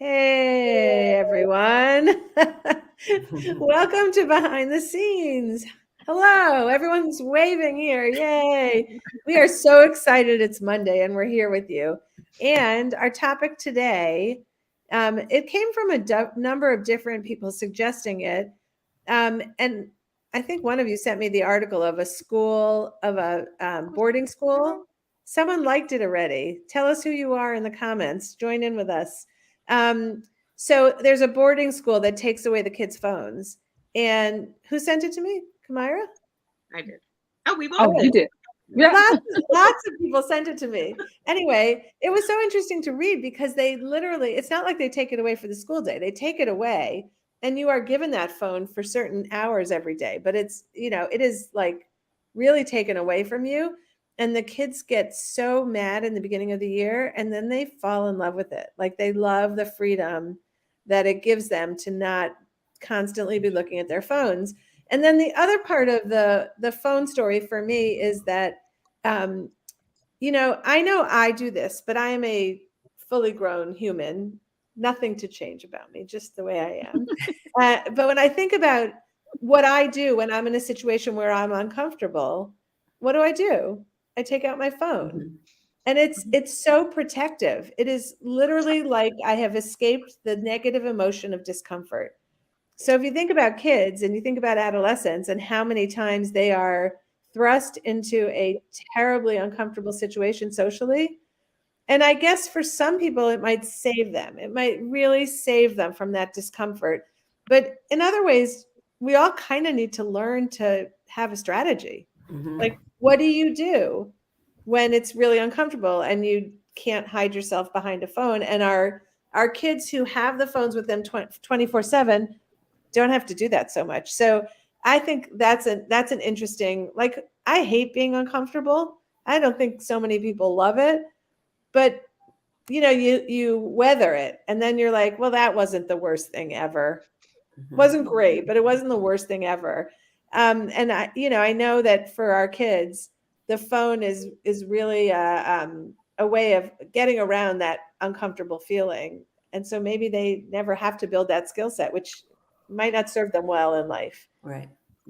Hey, everyone. Welcome to Behind the Scenes. Hello, everyone's waving here. Yay. We are so excited it's Monday and we're here with you. And our topic today, it came from a number of different people suggesting it. And I think one of you sent me the article of a boarding school. Someone liked it already. Tell us who you are in the comments. Join in with us. So there's a boarding school that takes away the kids' phones. And who sent it to me? Kamira? I did. Oh, we both Oh, did. you did. Yeah. Lots of people sent it to me. Anyway, it was so interesting to read because they literally, it's not like they take it away for the school day. They take it away and you are given that phone for certain hours every day. But it's, it is like really taken away from you. And the kids get so mad in the beginning of the year and then they fall in love with it. Like they love the freedom that it gives them to not constantly be looking at their phones. And then the other part of the phone story for me is that, I know I do this, but I am a fully grown human. Nothing to change about me, just the way I am. But when I think about what I do when I'm in a situation where I'm uncomfortable, what do? I take out my phone. Mhm. And it's so protective. It is literally like I have escaped the negative emotion of discomfort. So if you think about kids and you think about adolescents and how many times they are thrust into a terribly uncomfortable situation socially, and I guess for some people it might save them. It might really save them from that discomfort. But in other ways, we all kind of need to learn to have a strategy. Like, what do you do when it's really uncomfortable and you can't hide yourself behind a phone? And our kids who have the phones with them 24/7 don't have to do that so much. So I think that's an interesting, like, I hate being uncomfortable. I don't think so many people love it, but you weather it and then you're like, well, that wasn't the worst thing ever. It wasn't great, but it wasn't the worst thing ever. And I know that for our kids, the phone is really a way of getting around that uncomfortable feeling. And so maybe they never have to build that skill set, which might not serve them well in life. Right.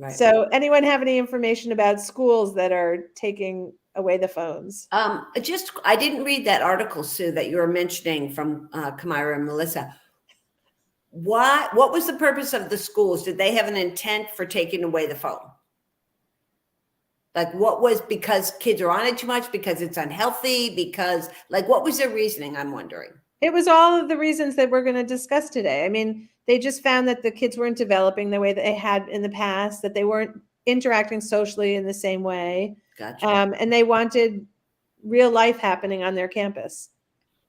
So anyone have any information about schools that are taking away the phones? I didn't read that article, Sue, that you were mentioning from Kamira and Melissa. What was the purpose of the schools? Did they have an intent for taking away the phone? Like, what was, because kids are on it too much, because it's unhealthy, because, like, what was their reasoning? I'm wondering. It was all of the reasons that we're going to discuss today. I mean, they just found that the kids weren't developing the way that they had in the past, that they weren't interacting socially in the same way. Gotcha. And they wanted real life happening on their campus.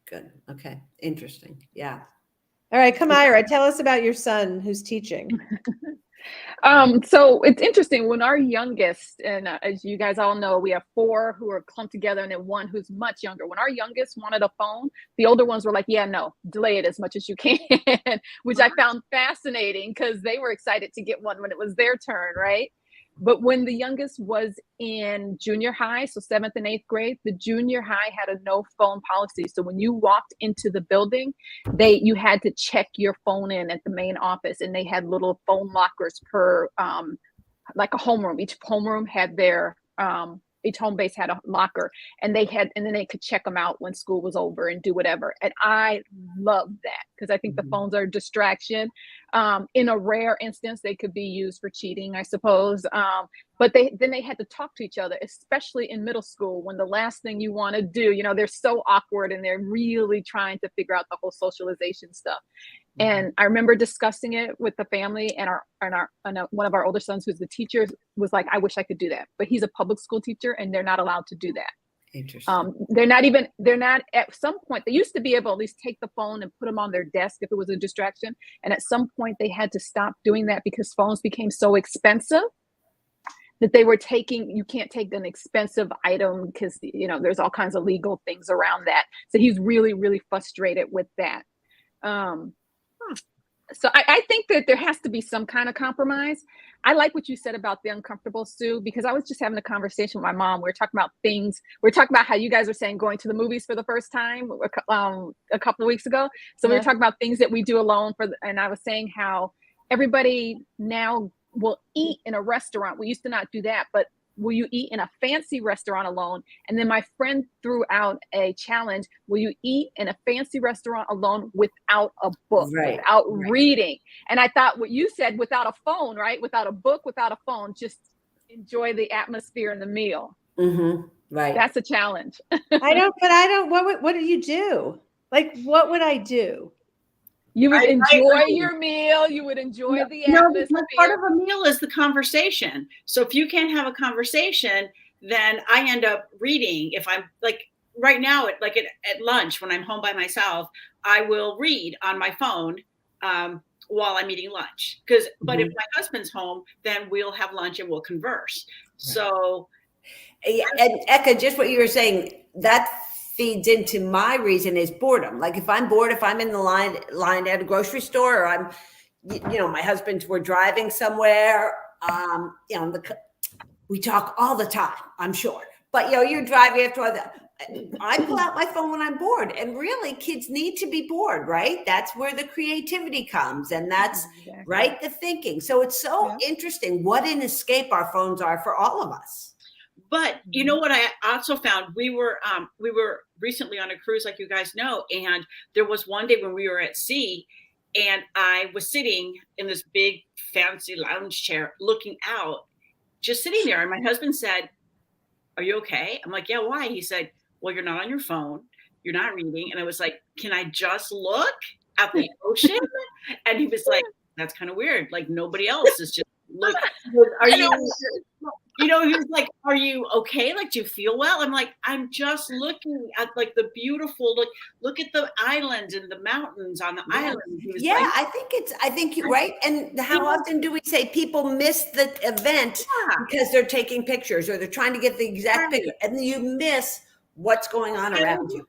Good. Okay. Interesting. Yeah. All right, Kamira, tell us about your son who's teaching. So it's interesting when our youngest, and as you guys all know, we have 4 who are clumped together and then 1 who's much younger. When our youngest wanted a phone, the older ones were like, yeah, no, delay it as much as you can, which I found fascinating because they were excited to get one when it was their turn, right? But when the youngest was in junior high, so 7th and 8th grade, the junior high had a no phone policy. So when you walked into the building, you had to check your phone in at the main office, and they had little phone lockers per like a homeroom. Each homeroom had their each home base had a locker, and then they could check them out when school was over and do whatever. And I loved that because I think the phones are a distraction. In a rare instance, they could be used for cheating, I suppose. But they had to talk to each other, especially in middle school, when the last thing you want to do, they're so awkward and they're really trying to figure out the whole socialization stuff. And I remember discussing it with the family, and one of our older sons, who's the teacher, was like, I wish I could do that. But he's a public school teacher and they're not allowed to do that. Interesting. They're not at some point, they used to be able to at least take the phone and put them on their desk if it was a distraction. And at some point they had to stop doing that because phones became so expensive that you can't take an expensive item because, there's all kinds of legal things around that. So he's really, really frustrated with that. So I think that there has to be some kind of compromise. I like what you said about the uncomfortable, Sue, because I was just having a conversation with my mom. We are talking about things. We are talking about how you guys are saying going to the movies for the first time a couple of weeks ago. So we were talking about things that we do alone and I was saying how everybody now will eat in a restaurant. We used to not do that, but will you eat in a fancy restaurant alone? And then my friend threw out a challenge. Will you eat in a fancy restaurant alone without a book, without reading? And I thought what you said, without a phone, right? Without a book, without a phone, just enjoy the atmosphere and the meal. Mm-hmm. Right. That's a challenge. I don't, what do you do? Like, what would I do? You would enjoy your meal. You would enjoy the atmosphere. Because part of a meal is the conversation. So if you can't have a conversation, then I end up reading. If I'm like right now, at lunch, when I'm home by myself, I will read on my phone while I'm eating lunch. But if my husband's home, then we'll have lunch and we'll converse. Right. So, and Eka, just what you were saying, that feeds into my reason is boredom. Like if I'm bored, if I'm in the line at a grocery store, or I'm, my husband's, we're driving somewhere, we talk all the time, I'm sure, but you're driving after all that. I pull out my phone when I'm bored, and really kids need to be bored, right? That's where the creativity comes, and that's right, the thinking. So it's so interesting what an escape our phones are for all of us. But you know what I also found? We were recently on a cruise, like you guys know, and there was one day when we were at sea, and I was sitting in this big fancy lounge chair looking out, just sitting there. And my husband said, "Are you okay?" I'm like, "Yeah, why?" He said, "Well, you're not on your phone. You're not reading." And I was like, "Can I just look at the ocean?" And he was like, "That's kind of weird. Like nobody else is just look. Are you?" He was like, "Are you okay? Like, do you feel well?" I'm like, "I'm just looking at like the beautiful, look at the islands and the mountains on the island." Yeah, like, I think you're right. And how often do we say people miss the event because they're taking pictures or they're trying to get the exact picture, and then you miss what's going on around you.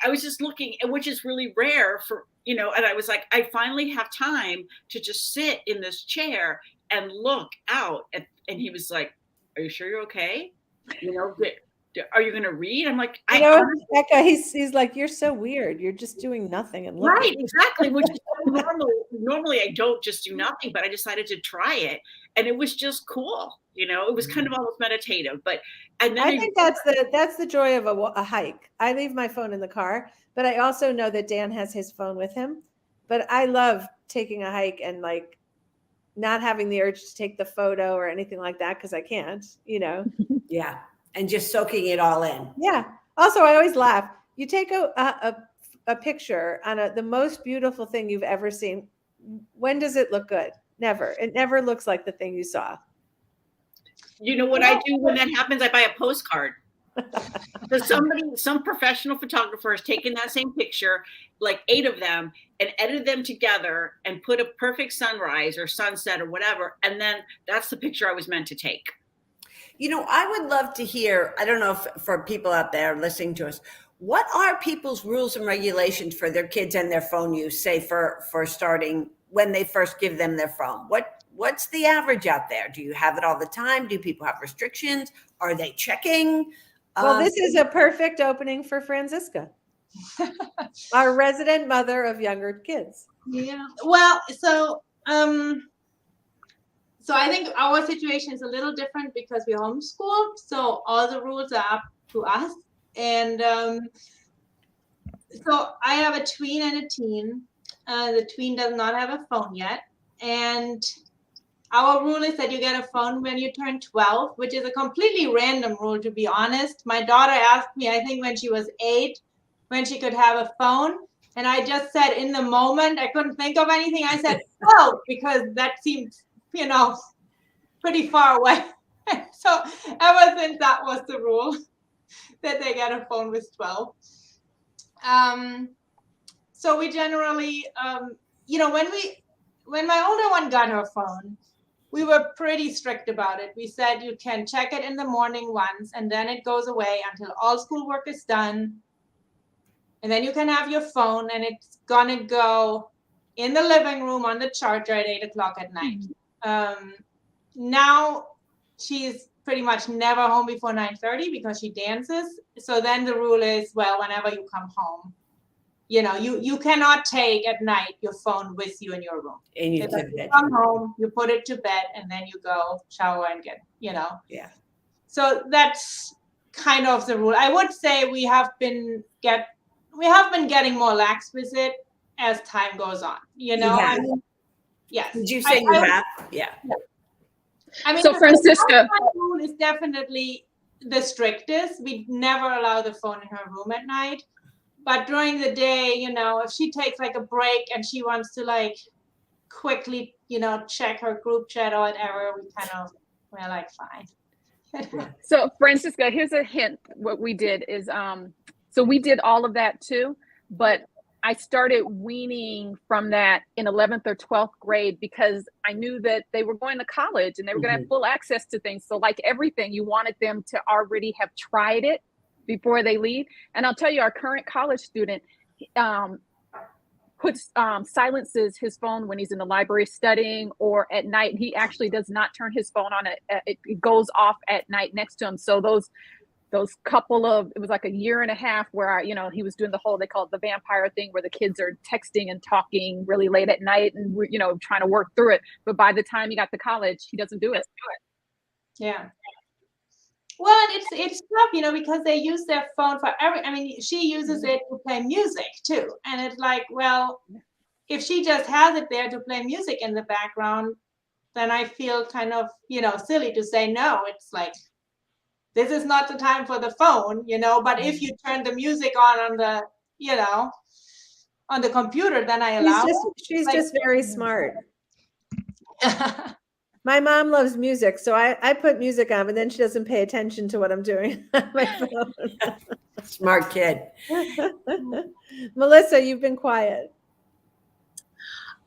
I was just looking, which is really rare for, and I was like, I finally have time to just sit in this chair and look out and he was like, "Are you sure you're okay? Are you going to read?" I'm like, Eka, he's like, "You're so weird. You're just doing nothing and looking." Right, exactly. Which is normal. Normally, I don't just do nothing, but I decided to try it, and it was just cool. It was kind of almost meditative. And then I think that's the joy of a hike. I leave my phone in the car, but I also know that Dan has his phone with him. But I love taking a hike and like not having the urge to take the photo or anything like that because I can't, Yeah. And just soaking it all in. Yeah. Also, I always laugh. You take a picture on the most beautiful thing you've ever seen. When does it look good? Never. It never looks like the thing you saw. You know what I do when that happens? I buy a postcard. So some professional photographer has taken that same picture, like 8 of them, and edited them together and put a perfect sunrise or sunset or whatever. And then that's the picture I was meant to take. I would love to hear, I don't know if for people out there listening to us, what are people's rules and regulations for their kids and their phone use, say for starting when they first give them their phone? What's the average out there? Do you have it all the time? Do people have restrictions? Are they checking? Well, this is a perfect opening for Franziska, our resident mother of younger kids. Yeah. Well, so I think our situation is a little different because we homeschool. So all the rules are up to us. And so I have a tween and a teen. The tween does not have a phone yet. And our rule is that you get a phone when you turn 12, which is a completely random rule, to be honest. My daughter asked me, I think when she was 8, when she could have a phone. And I just said in the moment, I couldn't think of anything. I said 12 because that seemed, pretty far away. So ever since that was the rule that they get a phone with 12. So we generally, when my older one got her phone, we were pretty strict about it. We said you can check it in the morning once, and then it goes away until all schoolwork is done. And then you can have your phone, and it's gonna go in the living room on the charger at 8 o'clock at night. Now she's pretty much never home before 9:30 because she dances. So then the rule is, well, whenever you come home, you cannot take at night your phone with you in your room. And you If took you that. come home, you put it to bed, and then you go shower and get. Yeah. So that's kind of the rule. I would say we have been getting more lax with it as time goes on. have. Yes. Did you say you have? Yeah. I mean, So Francisca, the rule is definitely the strictest. We never allow the phone in her room at night. But during the day, if she takes like a break and she wants to quickly, check her group chat or whatever, we're like, fine. So Francisca, here's a hint. What we did is, so we did all of that too, but I started weaning from that in 11th or 12th grade because I knew that they were going to college and they were going to have full access to things. So like everything, you wanted them to already have tried it before they leave. And I'll tell you, our current college student silences his phone when he's in the library studying or at night. He actually does not turn his phone on. It goes off at night next to him. So those it was like a year and a half where he was doing the whole, they call it the vampire thing, where the kids are texting and talking really late at night and we're trying to work through it. But by the time he got to college, he doesn't do it. Yeah. Well, and it's tough, because they use their phone for she uses it to play music too. And it's like, well, if she just has it there to play music in the background, then I feel kind of, silly to say no. It's like, this is not the time for the phone, but if you turn the music on the, on the computer, then I allow it. She's just very smart. My mom loves music, so I put music on, but then she doesn't pay attention to what I'm doing on my phone. Smart kid. Melissa, you've been quiet.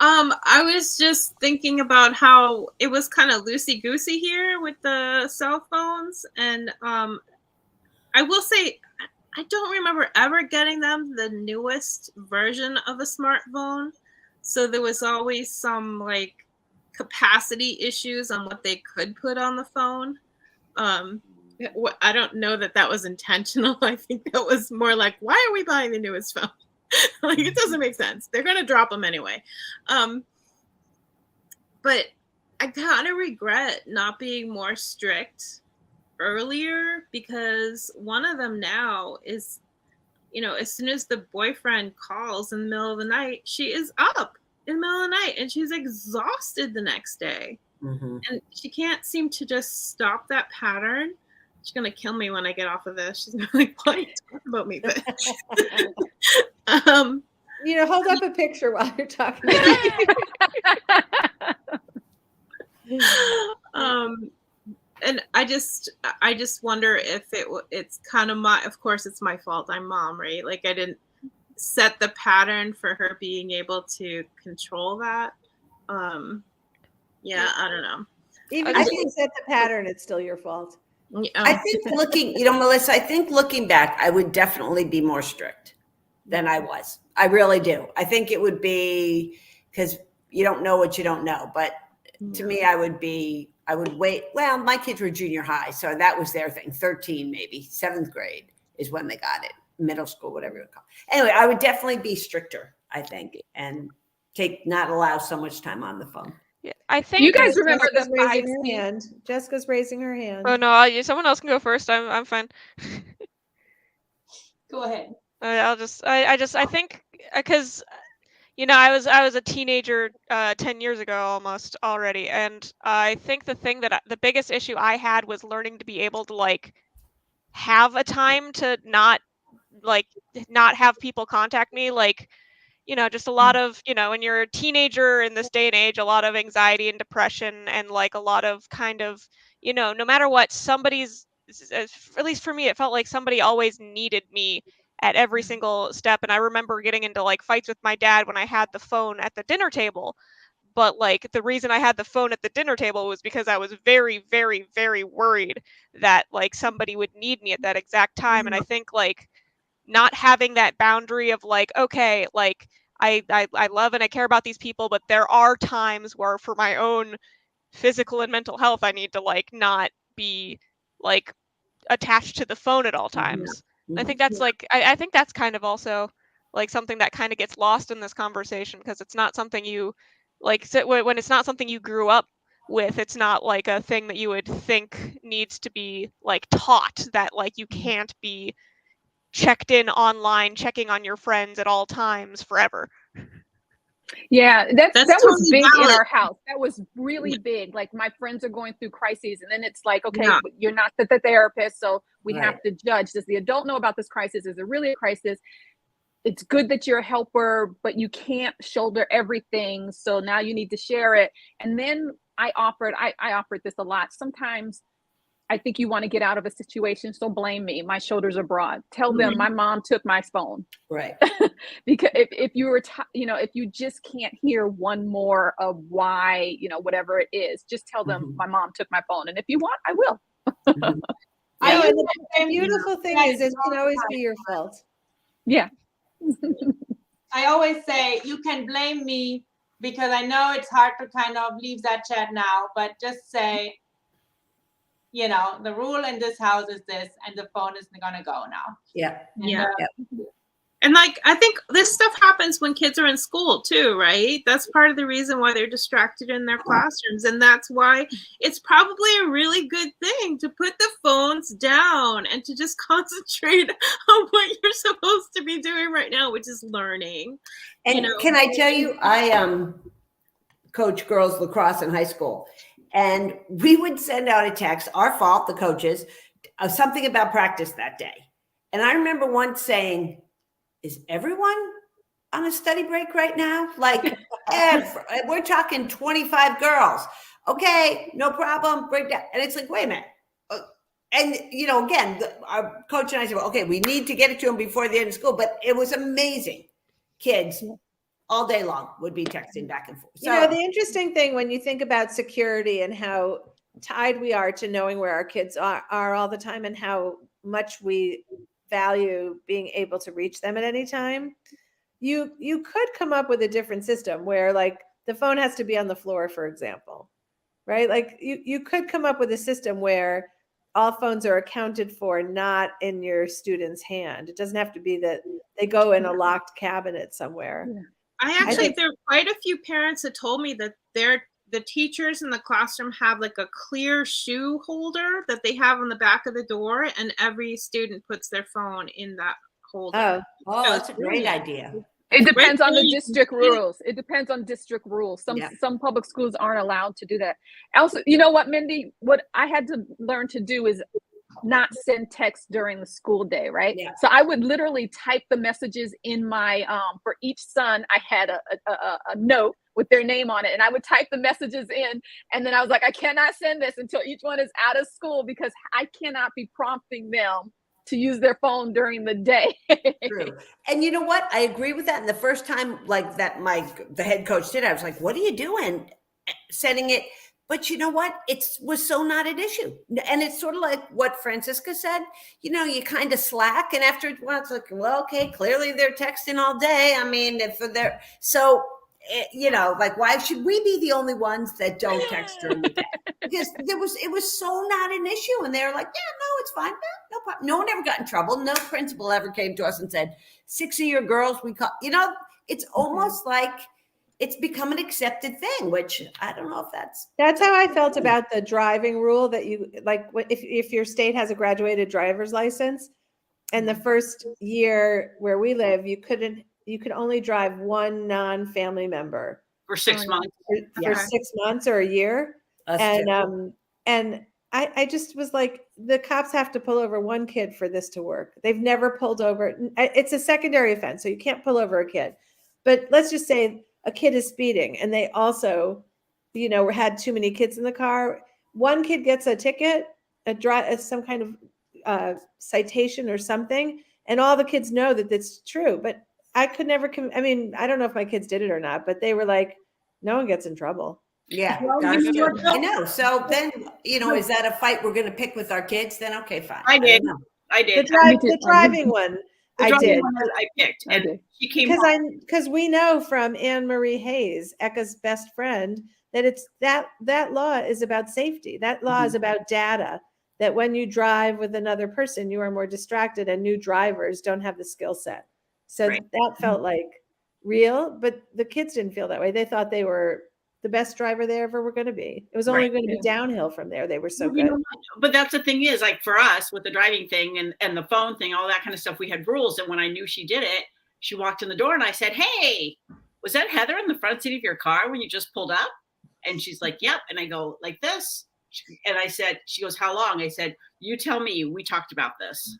I was just thinking about how it was kind of loosey-goosey here with the cell phones. And I will say, I don't remember ever getting them the newest version of a smartphone. So there was always some capacity issues on what they could put on the phone. I don't know that was intentional. I think that was more like, why are we buying the newest phone? It doesn't make sense. They're going to drop them anyway. But I kind of regret not being more strict earlier, because one of them now is, as soon as the boyfriend calls in the middle of the night, she is up in the middle of the night and she's exhausted the next day. And she can't seem to just stop that pattern. She's going to kill me when I get off of this. She's going to be like, why are you talking about me? But, hold up a picture while you're talking. And I just wonder if it's kind of of course it's my fault. I'm mom, right? I didn't set the pattern for her being able to control that. I don't know. Even if you set the pattern, it's still your fault. I think Melissa, I think looking back, I would definitely be more strict than I was. I really do. I think it would be, because you don't know what you don't know. But to me, I would wait. Well, my kids were junior high, so that was their thing. 13, maybe 7th grade is when they got it. Middle school, whatever you would call it. Anyway, I would definitely be stricter, I think, and not allow so much time on the phone. Yeah, I think you guys remember Jessica's the raising her hand. Jessica's raising her hand. Oh no, someone else can go first. I'm fine. Go ahead. I think because I was a teenager 10 years ago almost already, and I think the biggest issue I had was learning to be able to have a time to not have people contact me, just a lot of, when you're a teenager in this day and age, a lot of anxiety and depression, and a lot of kind of, no matter what, somebody's, at least for me, it felt like somebody always needed me at every single step. And I remember getting into fights with my dad when I had the phone at the dinner table. But the reason I had the phone at the dinner table was because I was very, very, very worried that somebody would need me at that exact time. And I think not having that boundary of okay, I love and I care about these people, but there are times where for my own physical and mental health, I need to like not be like attached to the phone at all times. I think that's like, I think that's kind of also like something that kind of gets lost in this conversation because it's not something you like, when it's not something you grew up with, it's not like a thing that you would think needs to be like taught, that like you can't be checked in online, checking on your friends at all times forever. Yeah, that was totally big valid. in our house. That was really big. Like my friends are going through crises, and then it's like, okay, Yeah. you're not the therapist, so we Right. have to judge. Does the adult know about this crisis? Is it really a crisis? It's good that you're a helper, but you can't shoulder everything. So now you need to share it. And then I offered this a lot. Sometimes I think you want to get out of a situation, so blame me. My shoulders are broad. Tell them my mom took my phone. Right. Because if you were, if you just can't hear one more of why, whatever it is, just tell them my mom took my phone. And if you want, I will. I know, Yeah. and the beautiful thing is it can always be your fault. Yeah. I always say you can blame me because I know it's hard to kind of leave that chat now, but just say, the rule in this house is this, and the phone is gonna go now. Yeah. And, Yeah. Yep. And like, I think this stuff happens when kids are in school too, right? That's part of the reason why they're distracted in their classrooms. And that's why it's probably a really good thing to put the phones down and to just concentrate on what you're supposed to be doing right now, which is learning. And can I tell you, I coach girls lacrosse in high school, and we would send out a text, our fault, the coaches, something about practice that day. And I remember once saying, is everyone on a study break right now? Like, we're talking 25 girls. Okay, no problem. Break down. And it's like, wait a minute. And, again, our coach and I said, well, okay, we need to get it to them before the end of school. But it was amazing. Kids all day long would be texting back and forth. So, The interesting thing when you think about security and how tied we are to knowing where our kids are all the time and how much we value being able to reach them at any time, you could come up with a different system where like the phone has to be on the floor, for example, right? Like you could come up with a system where all phones are accounted for, not in your student's hand. It doesn't have to be that they go in a locked cabinet somewhere. There are quite a few parents that told me that the teachers in the classroom have like a clear shoe holder that they have on the back of the door, and every student puts their phone in that holder. Oh, that's a great idea. It depends on the district rules. It depends on district rules. Some public schools aren't allowed to do that. Also, you know what, Mindy? What I had to learn to do is not send text during the school day, right? Yeah. So I would literally type the messages in my for each son. I had a note with their name on it, and I would type the messages in, and then I was like, I cannot send this until each one is out of school because I cannot be prompting them to use their phone during the day. True. And you know what? I agree with that. And the first time like that, the head coach did, I was like, what are you doing? Sending it. But you know what? It was so not an issue. And it's sort of like what Francisca said, you kind of slack. And after a while, it's like, well, okay, clearly they're texting all day. I mean, like, why should we be the only ones that don't text during the day? Because it was so not an issue. And they were like, yeah, no, it's fine. No problem. No one ever got in trouble. No principal ever came to us and said, 6 of your girls, we call, it's almost like it's become an accepted thing, which I don't know if that's how I felt about the driving rule that you like, if your state has a graduated driver's license and the first year where we live, you could only drive one non-family member for 6 months. For 6 months or a year. And I just was like, the cops have to pull over one kid for this to work. They've never pulled over. It's a secondary offense, so you can't pull over a kid. But let's just say a kid is speeding and they also, had too many kids in the car. One kid gets a ticket, some kind of citation or something, and all the kids know that that's true. But I could never, I don't know if my kids did it or not, but they were like, no one gets in trouble. Yeah, I know. So then, is that a fight we're going to pick with our kids? Then, okay, fine. I did. The driving one. The I driving did. one that I picked, I and did. she came home. Because we know from Anne Marie Hayes, Eka's best friend, that it's that law is about safety. That law is about data. That when you drive with another person, you are more distracted, and new drivers don't have the skill set. So Right. that felt like real, but the kids didn't feel that way. They thought they were the best driver they ever were going to be. It was only Right. going to be downhill from there. They were so Well, you good. know what? But that's the thing is, like for us with the driving thing and the phone thing, all that kind of stuff, we had rules. And when I knew she did it, she walked in the door and I said, "Hey, was that Heather in the front seat of your car when you just pulled up?" And she's like, "Yep." And I go like this. And I said, she goes, "How long?" I said, "You tell me. We talked about this."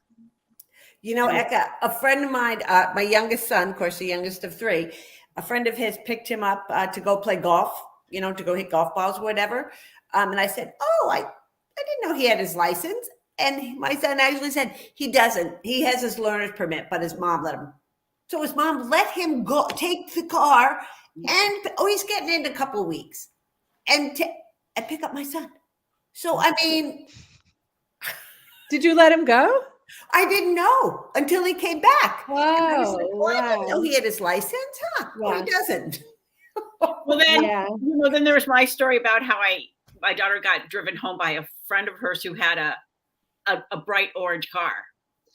You know, Eka, a friend of mine, my youngest son, of course, the youngest of three, a friend of his picked him up to go play golf, to go hit golf balls or whatever. And I said, "Oh, I didn't know he had his license." And my son actually said, he doesn't. He has his learner's permit, but his mom let him. So his mom let him go, take the car, and he's getting in a couple of weeks, and pick up my son. So, I mean, Did you let him go? I didn't know until he came back. And I was like, Wow. I didn't know Wow. he had his license, huh? Oh, Yeah. he doesn't. Well, then, Yeah. then there was my story about how my daughter got driven home by a friend of hers who had a bright orange car.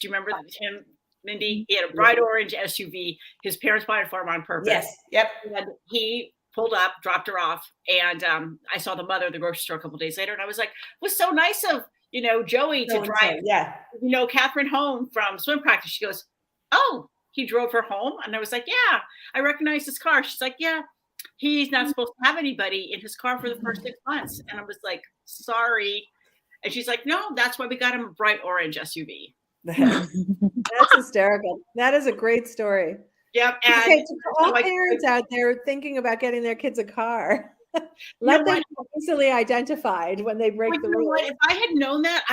Do you remember him, Mindy? He had a bright orange SUV. His parents bought it for him on purpose. Yes. Yep. And he pulled up, dropped her off, and I saw the mother at the grocery store a couple days later, and I was like, it was so nice of Joey to drive Yeah. Catherine home from swim practice. She goes, "Oh, he drove her home," and I was like, "Yeah, I recognize his car." She's like, "Yeah, he's not supposed to have anybody in his car for the first 6 months," and I was like, "Sorry," and she's like, "No, that's why we got him a bright orange SUV." That's hysterical. That is a great story. Yep, and Okay, so for all so I- parents out there thinking about getting their kids a car, let them be easily identified when they break But the you know rules. what? If I had known that,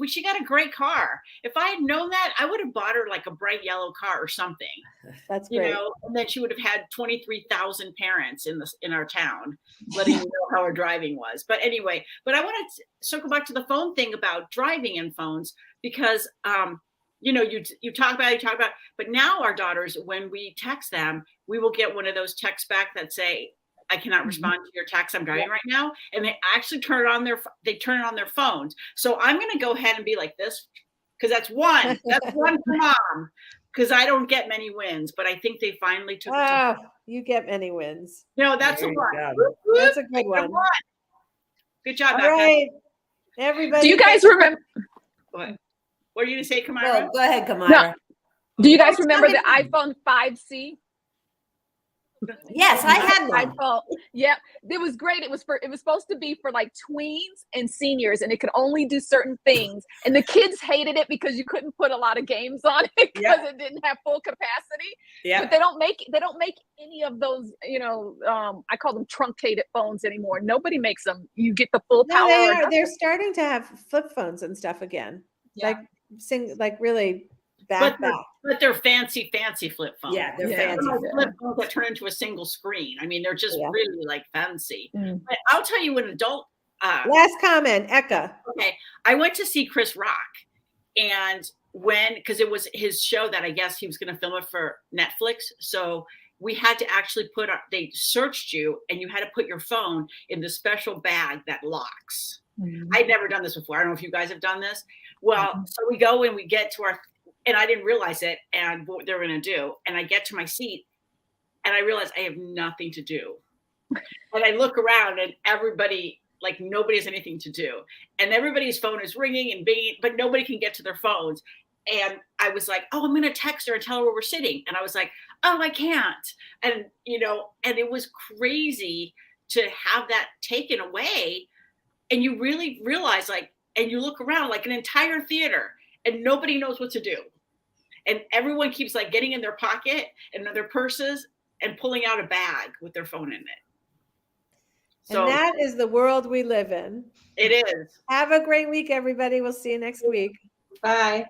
she got a great car. If I had known that, I would have bought her like a bright yellow car or something. That's great. And then she would have had 23,000 parents in our town letting you know how her driving was. But anyway, I want to circle back to the phone thing about driving and phones because you talk about it, but now our daughters, when we text them, we will get one of those texts back that say, "I cannot respond to your text. I'm driving right now," and they actually turn it on their phones. So I'm going to go ahead and be like this because that's one for mom. Because I don't get many wins, but I think they finally took it. Oh, you get many wins. That's a There you one. go. Whoop, whoop. That's a good one. Good job, All Becca. right, everybody. Do you guys remember? What were you going to say, Kamara? Well, go ahead, Kamara. No. Do you guys remember the iPhone 5C? Yes, I had one. iPhone. Yeah, it was great. It was supposed to be for like tweens and seniors, and it could only do certain things. And the kids hated it because you couldn't put a lot of games on it because it didn't have full capacity. Yeah. But they don't make any of those. I call them truncated phones anymore. Nobody makes them. You get the full No, power. they or are. nothing. They're starting to have flip phones and stuff again. Yeah. Like really back. But they're fancy flip phones. Yeah, they're Yeah. fancy. Flip phones that turn into a single screen. I mean, they're just Yeah. really like fancy. Mm. But I'll tell you, an adult. Last comment, Eka. Okay, I went to see Chris Rock, and because it was his show that I guess he was going to film it for Netflix, so we had to actually they searched you, and you had to put your phone in the special bag that locks. I'd never done this before. I don't know if you guys have done this. Well, so we go and we get to and I didn't realize it and what they were going to do. And I get to my seat and I realize I have nothing to do. And I look around and everybody, like nobody has anything to do. And everybody's phone is ringing and binging, but nobody can get to their phones. And I was like, oh, I'm going to text her and tell her where we're sitting. And I was like, oh, I can't. And, and it was crazy to have that taken away. And you really realize and you look around like an entire theater and nobody knows what to do. And everyone keeps getting in their pocket and their purses and pulling out a bag with their phone in it. So And that is the world we live in. it is. Have a great week, everybody. We'll see you next week. Bye.